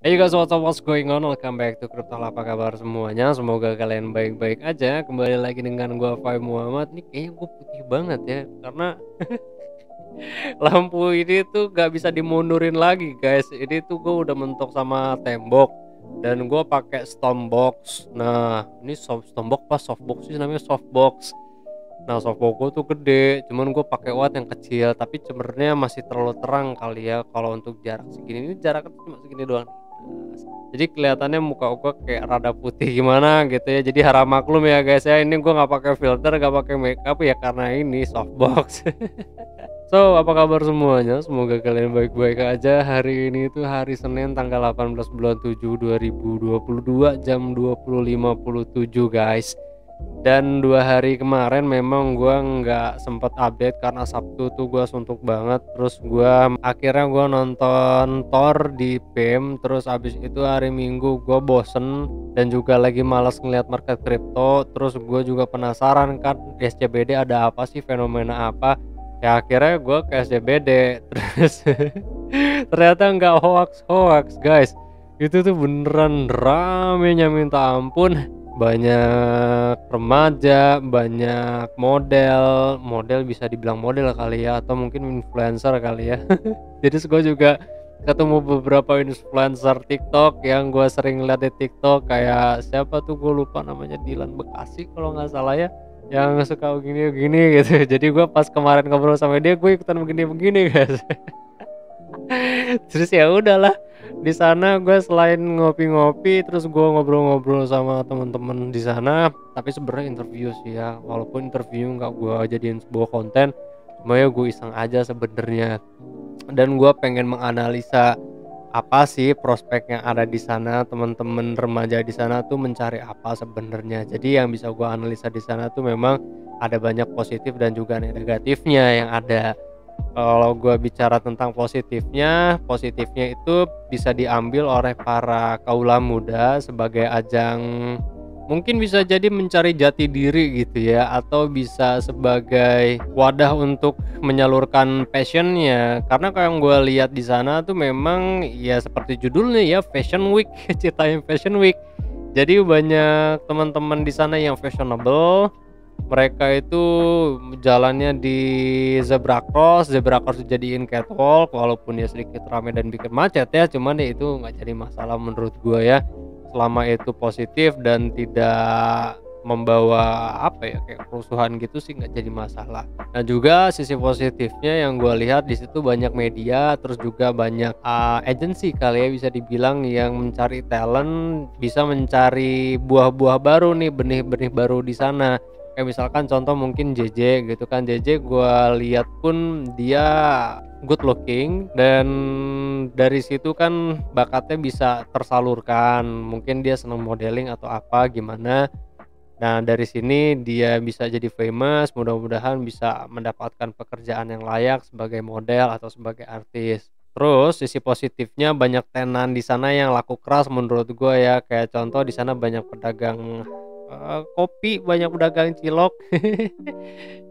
Hey guys, what's going on? Welcome back to Crypto. Apa kabar semuanya? Semoga kalian baik-baik aja. Kembali lagi dengan gua Fai Muhammad. Nih kayaknya gue putih banget ya, karena lampu ini tuh gak bisa dimundurin lagi guys. Ini tuh gue udah mentok sama tembok dan gue pakai stompbox. Nah, ini stompbox pas softbox sih namanya softbox. Nah, softbox gue tuh gede, cuman gue pakai watt yang kecil, tapi sebenarnya masih terlalu terang kali ya kalau untuk jarak segini. Ini jaraknya cuma segini doang. Nah, jadi kelihatannya muka gue kayak rada putih gimana gitu ya. Jadi harap maklum ya guys ya. Ini gue nggak pakai filter, nggak pakai makeup ya karena ini softbox. So, apa kabar semuanya? Semoga kalian baik-baik aja. Hari ini itu hari Senin tanggal 18 bulan 7 2022 jam 20.57 guys. Dan 2 hari kemarin memang gua nggak sempet update karena Sabtu tuh gua suntuk banget. Terus akhirnya gua nonton Thor di PIM. Terus abis itu hari Minggu gua bosen dan juga lagi malas ngeliat market kripto. Terus gua juga penasaran kan di SCBD ada apa sih, fenomena apa. Ya akhirnya gua ke SCBD. Terus ternyata nggak hoax guys. Itu tuh beneran ramenya minta ampun. Banyak remaja, banyak model bisa dibilang model kali ya, atau mungkin influencer kali ya. Jadi gue juga ketemu beberapa influencer TikTok yang gue sering lihat di TikTok, kayak siapa tuh gue lupa namanya, Dilan Bekasi kalau nggak salah ya, yang suka begini gitu. Jadi gue pas kemarin ngobrol sama dia, gue ikutan begini guys. Terus ya udahlah, di sana gue selain ngopi-ngopi terus gue ngobrol-ngobrol sama teman-teman di sana. Tapi sebenarnya interview sih ya, walaupun interview nggak gue jadiin sebuah konten, cuma ya gue iseng aja sebenarnya. Dan gue pengen menganalisa apa sih prospek yang ada di sana, teman-teman remaja di sana tuh mencari apa sebenarnya. Jadi yang bisa gue analisa di sana tuh memang ada banyak positif dan juga negatifnya yang ada. Kalau gue bicara tentang positifnya itu bisa diambil oleh para kaula muda sebagai ajang, mungkin bisa jadi mencari jati diri gitu ya, atau bisa sebagai wadah untuk menyalurkan passionnya. Karena kayak yang gue lihat di sana tuh memang ya seperti judulnya ya, Fashion Week, ceritain Fashion Week. Jadi banyak teman-teman di sana yang fashionable. Mereka itu jalannya di zebra cross dijadiin catwalk, walaupun ya sedikit ramai dan bikin macet ya, cuman ya itu nggak jadi masalah menurut gua ya, selama itu positif dan tidak membawa apa ya kayak kerusuhan gitu sih nggak jadi masalah. Nah juga sisi positifnya yang gua lihat di situ banyak media, terus juga banyak agensi kali ya bisa dibilang, yang mencari talent, bisa mencari buah-buah baru nih, benih-benih baru di sana. Kayak misalkan contoh mungkin JJ gitu kan. JJ gua lihat pun dia good looking, dan dari situ kan bakatnya bisa tersalurkan. Mungkin dia senang modeling atau apa gimana. Nah dari sini dia bisa jadi famous, mudah-mudahan bisa mendapatkan pekerjaan yang layak sebagai model atau sebagai artis. Terus sisi positifnya banyak tenan di sana yang laku keras menurut gue ya. Kayak contoh di sana banyak pedagang kopi, banyak pedagang cilok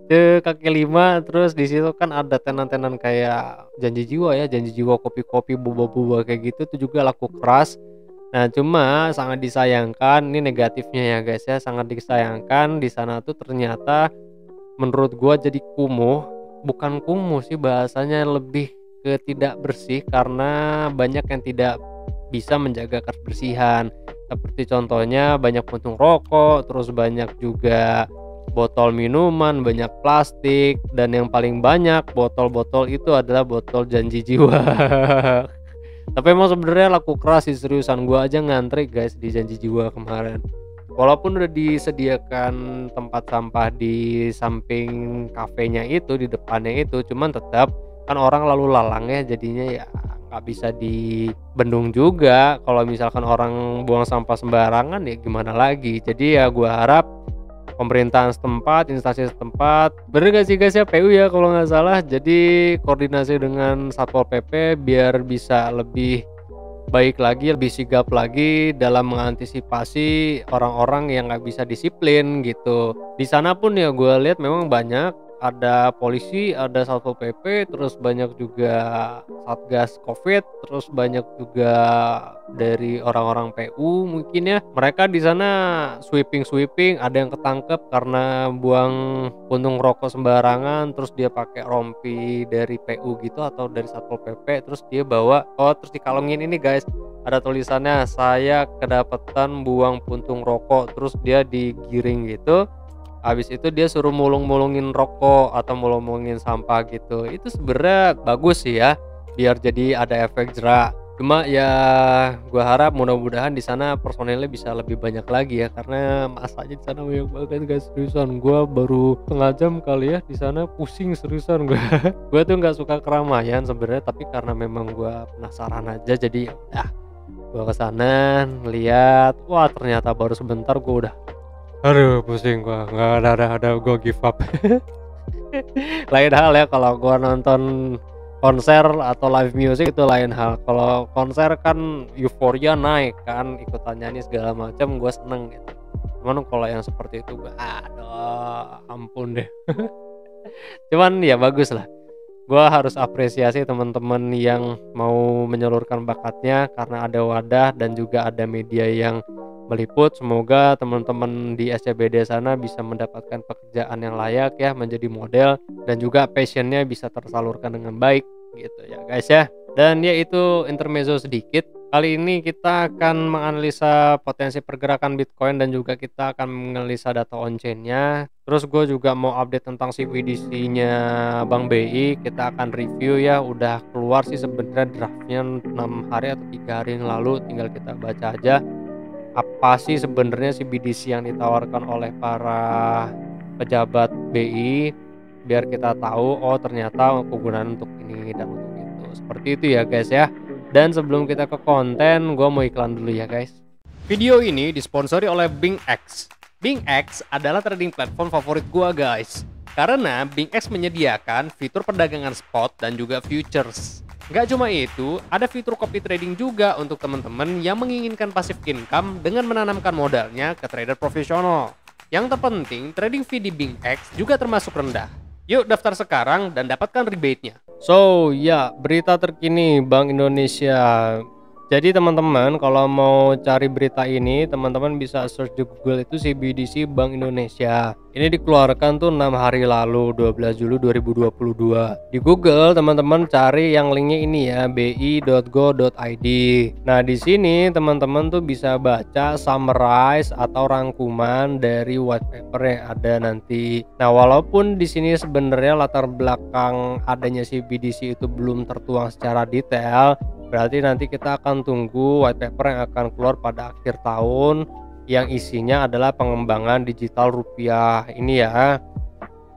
ke kaki lima. Terus di situ kan ada tenan-tenan kayak janji jiwa kopi-kopi, boba-boba kayak gitu tuh juga laku keras. Nah cuma sangat disayangkan, ini negatifnya ya guys ya, sangat disayangkan di sana tuh ternyata menurut gua jadi kumuh. Bukan kumuh sih bahasanya, lebih ke tidak bersih karena banyak yang tidak bisa menjaga kebersihan. Seperti contohnya banyak puntung rokok, terus banyak juga botol minuman, banyak plastik, dan yang paling banyak botol-botol itu adalah botol janji jiwa. Tapi emang sebenarnya laku keras sih, seriusan gua aja ngantri guys di janji jiwa kemarin. Walaupun udah disediakan tempat sampah di samping kafenya itu, di depannya itu, cuman tetap kan orang lalu lalang ya, jadinya ya nggak bisa dibendung juga. Kalau misalkan orang buang sampah sembarangan ya gimana lagi. Jadi ya gua harap pemerintahan setempat, instansi setempat, bener gak sih guys ya, PU ya kalau nggak salah, jadi koordinasi dengan Satpol PP biar bisa lebih baik lagi, lebih sigap lagi dalam mengantisipasi orang-orang yang nggak bisa disiplin gitu. Di sana pun ya gue lihat memang banyak ada polisi, ada Satpol PP, terus banyak juga Satgas Covid, terus banyak juga dari orang-orang PU mungkin ya. Mereka di sana sweeping, ada yang ketangkep karena buang puntung rokok sembarangan, terus dia pakai rompi dari PU gitu atau dari Satpol PP, terus dia bawa, terus dikalungin ini guys, ada tulisannya saya kedapatan buang puntung rokok, terus dia digiring gitu. Habis itu dia suruh mulung-mulungin rokok atau mulung-mulungin sampah gitu. Itu sebenarnya bagus sih ya, biar jadi ada efek jerak. Cuma ya gua harap mudah-mudahan di sana personelnya bisa lebih banyak lagi ya, karena masanya di sana banyak banget guys, seriusan. Gua baru setengah jam kali ya di sana, pusing seriusan gua. Gua tuh nggak suka keramaian sebenarnya, tapi karena memang gua penasaran aja jadi ya gua kesana lihat, wah ternyata baru sebentar gua udah aduh pusing gua, nggak ada gua give up. Lain hal ya kalau gua nonton konser atau live music itu lain hal. Kalau konser kan euforia naik kan, ikutan nyanyi segala macam, gua seneng gitu. Cuman kalau yang seperti itu gua aduh ampun deh. Cuman ya bagus lah. Gua harus apresiasi teman-teman yang mau menyalurkan bakatnya karena ada wadah dan juga ada media yang meliput. Semoga teman-teman di SCBD sana bisa mendapatkan pekerjaan yang layak ya, menjadi model dan juga passionnya bisa tersalurkan dengan baik gitu ya guys ya. Dan ya itu intermezzo sedikit. Kali ini kita akan menganalisa potensi pergerakan Bitcoin dan juga kita akan menganalisa data on-chain-nya. Terus gue juga mau update tentang CBDC-nya Bank BI. Kita akan review ya, udah keluar sih sebenarnya draftnya 6 hari atau 3 hari yang lalu, tinggal kita baca aja apa sih sebenarnya CBDC yang ditawarkan oleh para pejabat BI, biar kita tahu oh ternyata kegunaan untuk ini dan untuk itu. Seperti itu ya guys ya. Dan sebelum kita ke konten, gue mau iklan dulu ya guys. Video ini disponsori oleh BingX. BingX adalah trading platform favorit gue guys, karena BingX menyediakan fitur perdagangan spot dan juga futures. Gak cuma itu, ada fitur copy trading juga untuk teman-teman yang menginginkan passive income dengan menanamkan modalnya ke trader profesional. Yang terpenting, trading fee di BingX juga termasuk rendah. Yuk daftar sekarang dan dapatkan rebate-nya. So ya, berita terkini Bank Indonesia. Jadi teman-teman kalau mau cari berita ini, teman-teman bisa search di Google itu CBDC Bank Indonesia. Ini dikeluarkan tuh 6 hari lalu, 12 Juli 2022. Di Google teman-teman cari yang linknya ini ya, bi.go.id. Nah di sini teman-teman tuh bisa baca summarize atau rangkuman dari white paper yang ada nanti. Nah walaupun di sini sebenarnya latar belakang adanya CBDC itu belum tertuang secara detail, berarti nanti kita akan tunggu white paper yang akan keluar pada akhir tahun yang isinya adalah pengembangan digital rupiah ini ya.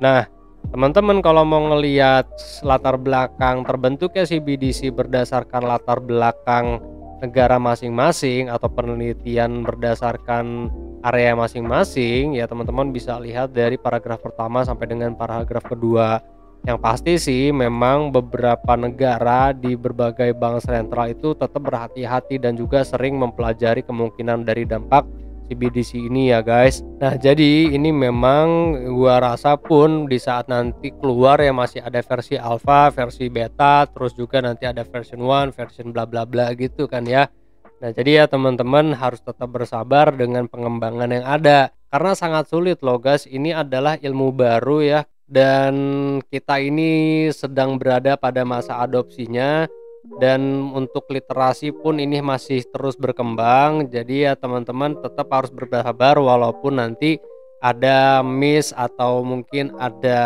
Nah teman-teman kalau mau ngelihat latar belakang terbentuknya CBDC berdasarkan latar belakang negara masing-masing atau penelitian berdasarkan area masing-masing ya, teman-teman bisa lihat dari paragraf pertama sampai dengan paragraf kedua. Yang pasti sih memang beberapa negara di berbagai bank sentral itu tetap berhati-hati dan juga sering mempelajari kemungkinan dari dampak CBDC ini ya guys. Nah jadi ini memang gua rasa pun di saat nanti keluar ya masih ada versi alpha, versi beta, terus juga nanti ada version 1, version bla bla bla gitu kan ya. Nah jadi ya teman-teman harus tetap bersabar dengan pengembangan yang ada, karena sangat sulit loh guys, ini adalah ilmu baru ya, dan kita ini sedang berada pada masa adopsinya, dan untuk literasi pun ini masih terus berkembang. Jadi ya teman-teman tetap harus bersabar walaupun nanti ada miss atau mungkin ada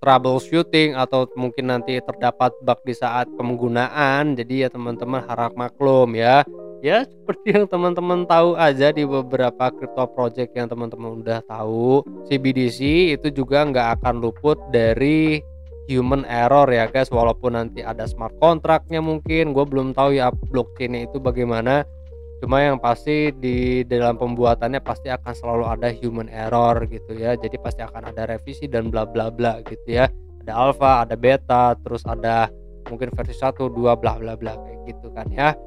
troubleshooting atau mungkin nanti terdapat bug di saat penggunaan. Jadi ya teman-teman harap maklum ya. Ya seperti yang teman-teman tahu aja di beberapa crypto project yang teman-teman udah tahu, CBDC itu juga nggak akan luput dari human error ya guys. Walaupun nanti ada smart contractnya, mungkin gue belum tahu ya blockchainnya itu bagaimana, cuma yang pasti di dalam pembuatannya pasti akan selalu ada human error gitu ya. Jadi pasti akan ada revisi dan bla bla bla gitu ya. Ada alpha, ada beta, terus ada mungkin versi 1, 2 bla bla bla kayak gitu kan ya.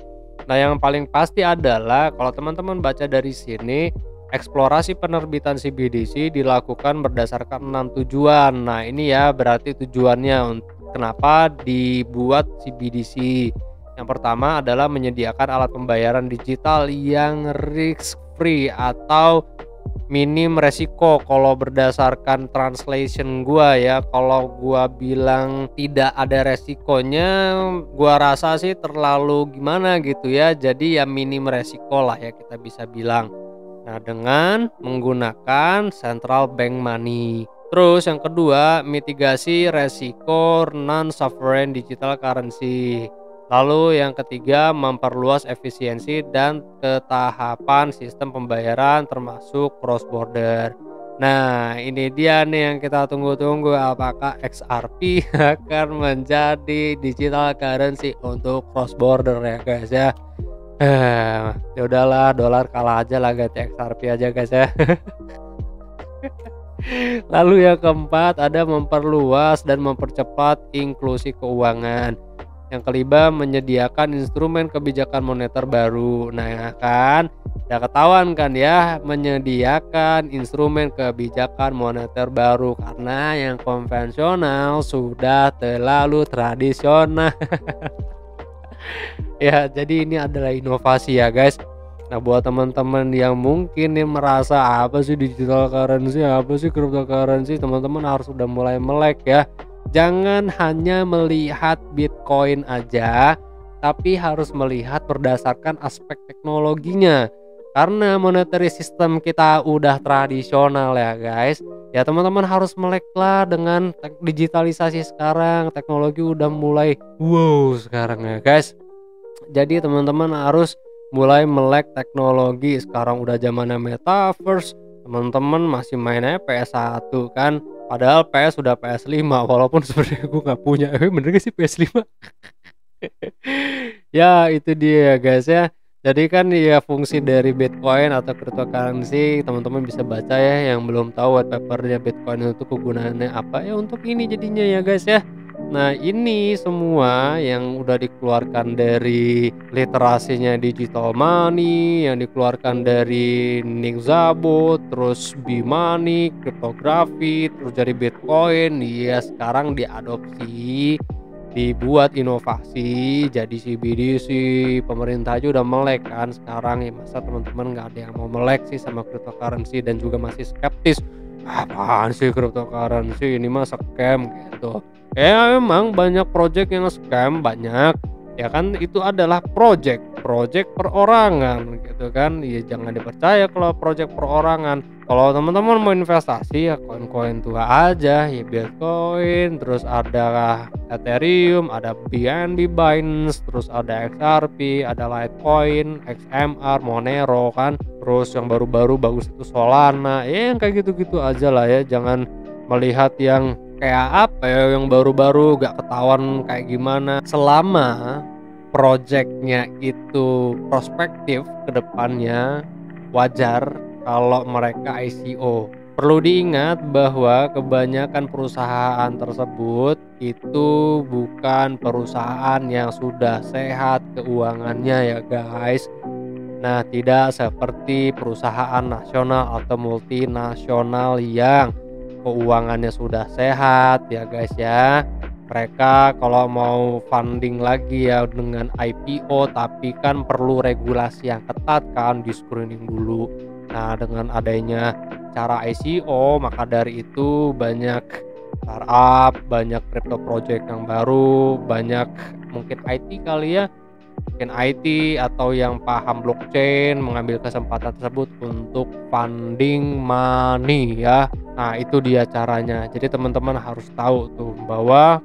Nah yang paling pasti adalah kalau teman-teman baca dari sini, Eksplorasi penerbitan CBDC dilakukan berdasarkan 6 tujuan. Nah, ini ya berarti tujuannya kenapa dibuat CBDC. Yang pertama adalah menyediakan alat pembayaran digital yang risk free atau minim resiko. Kalau berdasarkan translation gua ya, kalau gua bilang tidak ada resikonya, gua rasa sih terlalu gimana gitu ya. Jadi ya minim resiko lah ya kita bisa bilang. Nah, dengan menggunakan central bank money. Terus yang kedua, mitigasi resiko non-sovereign digital currency. Lalu yang ketiga, memperluas efisiensi dan ketahapan sistem pembayaran termasuk cross border. Nah, ini dia nih yang kita tunggu-tunggu, apakah XRP akan menjadi digital currency untuk cross border ya guys ya. Ya udahlah, dolar kalah aja lah, ganti XRP aja guys ya. Lalu yang keempat ada memperluas dan mempercepat inklusi keuangan. Yang kelima menyediakan instrumen kebijakan moneter baru. Nah ya kan, udah ketahuan kan ya, menyediakan instrumen kebijakan moneter baru karena yang konvensional sudah terlalu tradisional. Ya, jadi ini adalah inovasi ya guys. Nah, buat teman-teman yang mungkin nih merasa apa sih digital currency, apa sih cryptocurrency, teman-teman harus udah mulai melek ya. Jangan hanya melihat Bitcoin aja, tapi harus melihat berdasarkan aspek teknologinya. Karena monetary system kita udah tradisional ya guys. Ya teman-teman harus melek lah dengan digitalisasi sekarang. Teknologi udah mulai wow sekarang ya guys. Jadi teman-teman harus mulai melek teknologi. Sekarang udah zamannya metaverse. Teman-teman masih mainnya PS1 kan. Padahal PS sudah PS5, walaupun sebenarnya gue nggak punya. Bener gak sih PS5? Ya itu dia guys ya. Jadi kan ya fungsi dari Bitcoin atau cryptocurrency, teman-teman bisa baca ya yang belum tahu white papernya Bitcoin itu kegunaannya apa ya untuk ini jadinya ya guys ya. Nah ini semua yang udah dikeluarkan dari literasinya digital money, yang dikeluarkan dari Nick Szabo, terus B-Money, kriptografi, terus dari Bitcoin, ya sekarang diadopsi, dibuat inovasi jadi CBDC. Pemerintah aja udah melek kan sekarang ya, masa teman-teman nggak ada yang mau melek sih sama cryptocurrency dan juga masih skeptis, apaan sih cryptocurrency ini mah scam gitu. Ya emang banyak project yang scam, banyak ya kan, itu adalah project perorangan gitu kan. Ya jangan dipercaya kalau project perorangan. Kalau teman-teman mau investasi ya koin-koin tua aja ya, Bitcoin, terus ada Ethereum, ada BNB, Binance, terus ada XRP, ada Litecoin, XMR, Monero kan. Terus yang baru-baru bagus itu Solana. Ya yang kayak gitu-gitu aja lah ya. Jangan melihat yang kayak apa ya, yang baru-baru gak ketahuan kayak gimana. Selama projectnya itu prospektif ke depannya, wajar kalau mereka ICO. Perlu diingat bahwa kebanyakan perusahaan tersebut itu bukan perusahaan yang sudah sehat keuangannya ya guys. Nah, tidak seperti perusahaan nasional atau multinasional yang keuangannya sudah sehat ya guys ya. Mereka kalau mau funding lagi ya dengan IPO, tapi kan perlu regulasi yang ketat kan, di screening dulu. Nah, dengan adanya cara ICO, maka dari itu banyak startup, banyak crypto project yang baru, banyak mungkin IT kali ya, mungkin IT atau yang paham blockchain mengambil kesempatan tersebut untuk funding money ya. Nah itu dia caranya. Jadi teman-teman harus tahu tuh bahwa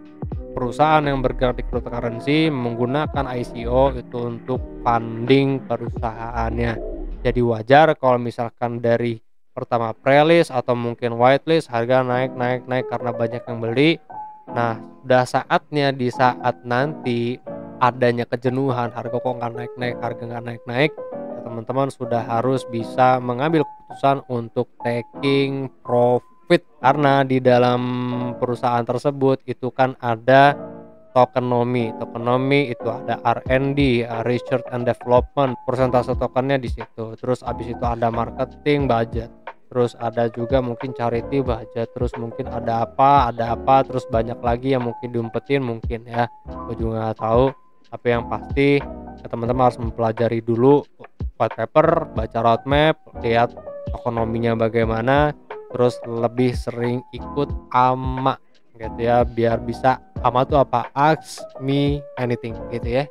perusahaan yang bergerak di cryptocurrency menggunakan ICO itu untuk funding perusahaannya. Jadi wajar kalau misalkan dari pertama pre-list atau mungkin whitelist harga naik karena banyak yang beli. Nah udah saatnya di saat nanti adanya kejenuhan, harga kok nggak naik, ya teman-teman sudah harus bisa mengambil keputusan untuk taking profit, karena di dalam perusahaan tersebut itu kan ada tokenomics itu ada R&D, research and development, persentase tokennya di situ. Terus abis itu ada marketing budget, terus ada juga mungkin charity budget, terus mungkin ada apa, terus banyak lagi yang mungkin diumpetin mungkin ya, gue juga nggak tahu. Tapi yang pasti teman-teman harus mempelajari dulu white paper, baca roadmap, lihat ekonominya bagaimana, terus lebih sering ikut AMA gitu ya, biar bisa AMA tuh apa, ask me anything gitu ya.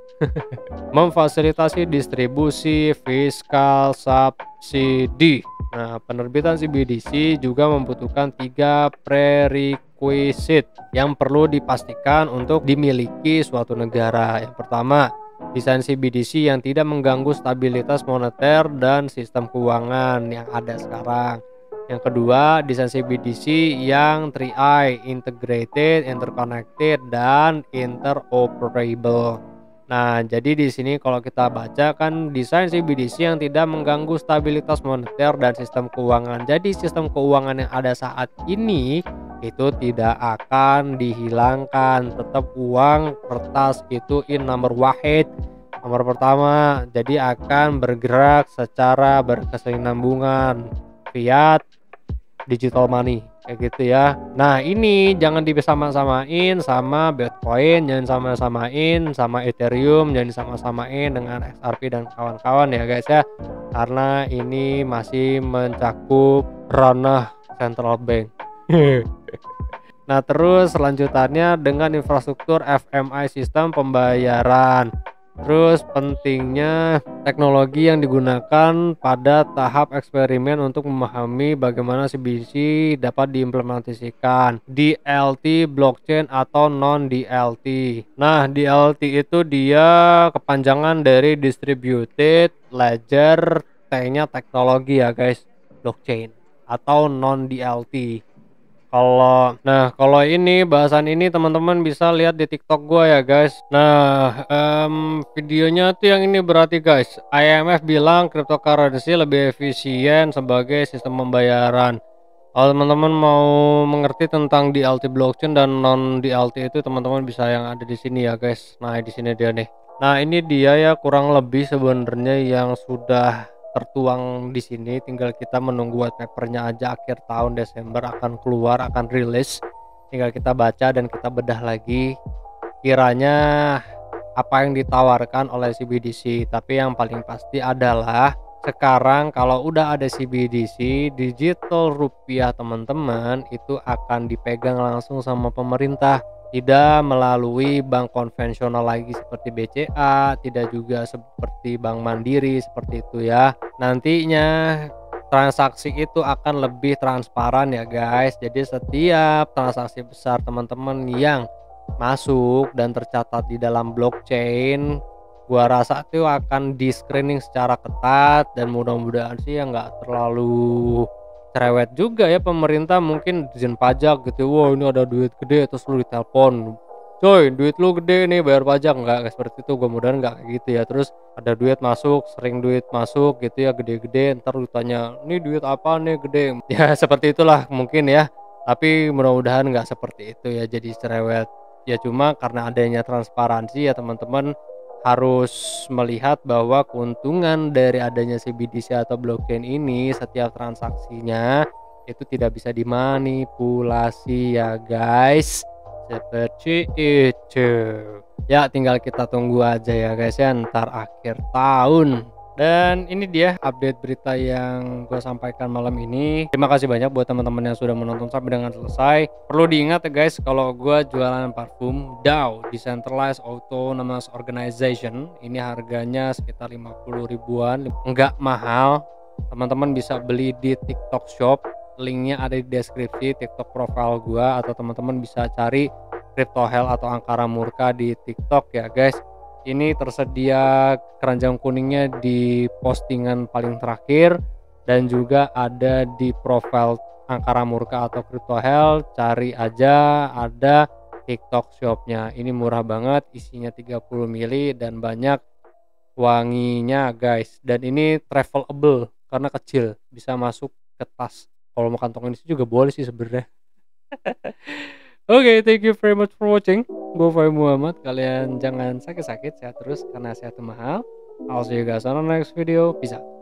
Memfasilitasi distribusi fiskal subsidi. Nah, penerbitan CBDC juga membutuhkan 3 prerequisite yang perlu dipastikan untuk dimiliki suatu negara. Yang pertama, desain CBDC yang tidak mengganggu stabilitas moneter dan sistem keuangan yang ada sekarang. Yang kedua, desain CBDC yang 3I, integrated, interconnected, dan interoperable. Nah, jadi di sini kalau kita baca kan desain CBDC yang tidak mengganggu stabilitas moneter dan sistem keuangan. Jadi sistem keuangan yang ada saat ini itu tidak akan dihilangkan, tetap uang kertas itu in nomor wahid, nomor pertama. Jadi akan bergerak secara berkesinambungan, fiat digital money kayak gitu ya. Nah, ini jangan disama-samain sama Bitcoin, jangan sama-samain sama Ethereum, jangan disama-samain dengan XRP dan kawan-kawan ya guys ya, karena ini masih mencakup ranah central bank. Nah, terus selanjutannya dengan infrastruktur FMI, sistem pembayaran. Terus pentingnya teknologi yang digunakan pada tahap eksperimen untuk memahami bagaimana CBDC dapat diimplementasikan. DLT blockchain atau non DLT. Nah, DLT itu dia kepanjangan dari distributed ledger, T-nya teknologi ya guys, blockchain atau non DLT. Kalau ini bahasan ini teman-teman bisa lihat di TikTok gua ya guys. Nah, videonya tuh yang ini berarti guys, IMF bilang cryptocurrency lebih efisien sebagai sistem pembayaran. Kalau teman-teman mau mengerti tentang DLT blockchain dan non DLT itu, teman-teman bisa yang ada di sini ya guys. Nah, di sini dia nih. Nah, ini dia ya kurang lebih sebenarnya yang sudah tertuang di sini, tinggal kita menunggu white papernya aja, akhir tahun Desember akan keluar, akan rilis. Tinggal kita baca dan kita bedah lagi kiranya apa yang ditawarkan oleh CBDC. Tapi yang paling pasti adalah sekarang kalau udah ada CBDC, digital rupiah teman-teman itu akan dipegang langsung sama pemerintah, tidak melalui bank konvensional lagi seperti BCA, tidak juga seperti Bank Mandiri seperti itu ya. Nantinya transaksi itu akan lebih transparan ya guys. Jadi setiap transaksi besar teman-teman yang masuk dan tercatat di dalam blockchain, gua rasa itu akan di screening secara ketat, dan mudah-mudahan sih ya nggak terlalu cerewet juga ya pemerintah, mungkin izin pajak gitu. Wah, ini ada duit gede, terus lu ditelepon, coy duit lu gede nih bayar pajak, nggak seperti itu. Gua mudahan nggak kayak gitu ya. Terus ada duit masuk, sering duit masuk gitu ya, gede-gede, ntar lu tanya ini duit apa nih gede. Ya seperti itulah mungkin ya, tapi mudah-mudahan nggak seperti itu ya, jadi cerewet ya. Cuma karena adanya transparansi ya teman-teman harus melihat bahwa keuntungan dari adanya CBDC atau blockchain ini, setiap transaksinya itu tidak bisa dimanipulasi ya guys, seperti itu ya. Tinggal kita tunggu aja ya guys ya, ntar akhir tahun. Dan ini dia update berita yang gue sampaikan malam ini. Terima kasih banyak buat teman-teman yang sudah menonton sampai dengan selesai. Perlu diingat ya guys, kalau gue jualan parfum DAO, Decentralized Autonomous Organization, ini harganya sekitar 50 ribuan, enggak mahal. Teman-teman bisa beli di TikTok Shop, linknya ada di deskripsi TikTok profile gue, atau teman-teman bisa cari Crypto Hell atau Angkara Murka di TikTok ya guys. Ini tersedia keranjang kuningnya di postingan paling terakhir, dan juga ada di profile Angkara Murka atau Crypto Hell. Cari aja, ada TikTok shopnya. Ini murah banget, isinya 30 mili dan banyak wanginya guys. Dan ini travelable karena kecil, bisa masuk ke tas. Kalau mau kantongin itu juga boleh sih sebenarnya. Oke, thank you very much for watching. Gue Fahim Muhammad. Kalian jangan sakit-sakit, sehat terus karena sehat itu mahal. I'll see you guys on the next video. Peace out.